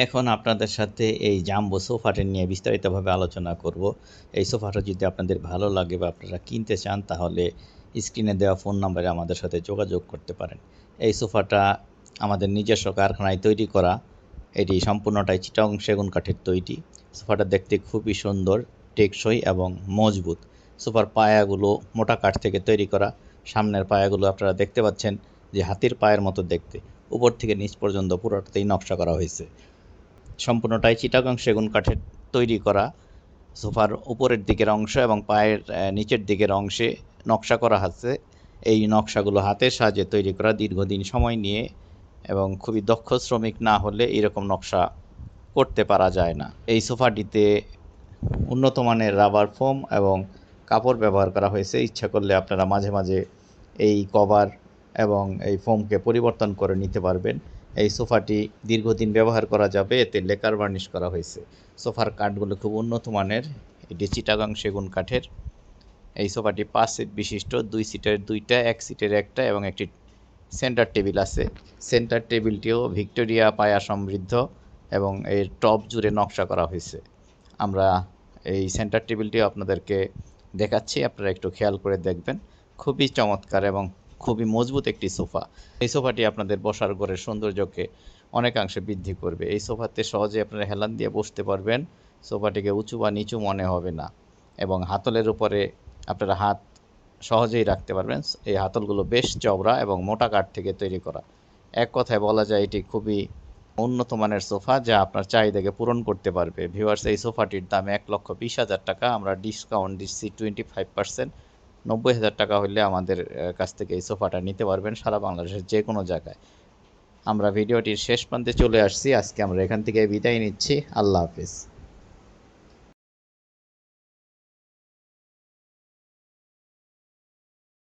এখন আপনাদের সাথে এই জাম্বো সোফাটি নিয়ে বিস্তারিতভাবে আলোচনা করব। এই সোফাটা যদি আপনাদের ভালো লাগে বা আপনারা কিনতে চান তাহলে স্ক্রিনে দেওয়া ফোন নাম্বারে আমাদের সাথে যোগাযোগ করতে পারেন। এই সোফাটা আমাদের নিজস্ব কারখানায় তৈরি করা। এটি সম্পূর্ণটাই চিটাগং সেগুন কাঠের তৈরি। সোফাটা দেখতে খুবই সুন্দর, টেকসই এবং মজবুত। সোফার পায়াগুলো মোটা কাঠ থেকে তৈরি করা। সামনের পায়াগুলো আপনারা দেখতে পাচ্ছেন যে হাতির পায়ের মতো দেখতে। উপর থেকে নিচ পর্যন্ত পুরোটাতেই নকশা করা হয়েছে। সম্পূর্ণটাই চিটাগং সেগুন কাঠের তৈরি করা। সোফার উপরের দিকের অংশ এবং পায়ের নিচের দিকের অংশে নকশা করা আছে। এই নকশাগুলো হাতের সাহায্যে তৈরি করা, দীর্ঘদিন সময় নিয়ে, এবং খুবই দক্ষ শ্রমিক না হলে এরকম নকশা করতে পারা যায় না। এই সোফাটিতে উন্নত মানের রাবার ফোম এবং কাপড় ব্যবহার করা হয়েছে। ইচ্ছা করলে আপনারা মাঝে মাঝে এই কভার এবং এই ফোমকে পরিবর্তন করে নিতে পারবেন। এই সোফাটি দীর্ঘদিন ব্যবহার করা যাবে, এতে লেকার বার্নিশ করা হয়েছে। সোফার কাঠগুলো খুব উন্নত মানের, এটি চিটাগাং সেগুন কাঠের। এই সোফাটি 5 সিট বিশিষ্ট, 2 সিটের 2টা, 1 সিটের 1টা এবং একটি সেন্টার টেবিল আছে। সেন্টার টেবিলটিও ভিক্টোরিয়া পায়া সমৃদ্ধ এবং এর টপ জুড়ে নকশা করা হয়েছে। আমরা এই সেন্টার টেবিলটিও আপনাদেরকে দেখাচ্ছি, আপনারা একটু খেয়াল করে দেখবেন। খুবই চমৎকার এবং খুবই মজবুত একটি সোফা। এই সোফাটি আপনাদের বসার ঘরের সৌন্দর্যকে অনেকাংশে বৃদ্ধি করবে। এই সোফাতে সহজে আপনারা হেলান দিয়ে বসতে পারবেন। সোফাটিকে উঁচু বা নিচু মনে হবে না এবং হাতলের উপরে আপনারা হাত সহজেই রাখতে পারবেন। এই হাতলগুলো বেশ চওড়া এবং মোটা কাঠ থেকে তৈরি করা। এক কথায় বলা যায় এটি খুবই উন্নত মানের সোফা, যা আপনার চাহিদাকে পূরণ করতে পারবে। ভিউয়ার্স, এই সোফাটির দাম 1,20,000 টাকা। আমরা ডিসকাউন্ট দিচ্ছি 25%। 90,000 টাকা হলে আমাদের কাছ থেকে এই সোফাটা নিতে পারবেন সারা বাংলাদেশের যে কোনো জায়গায়। আমরা ভিডিওটির শেষ প্রান্তে চলে আসছি। আজকে আমরা এখান থেকে বিদায় নিচ্ছি। আল্লাহ হাফিজ।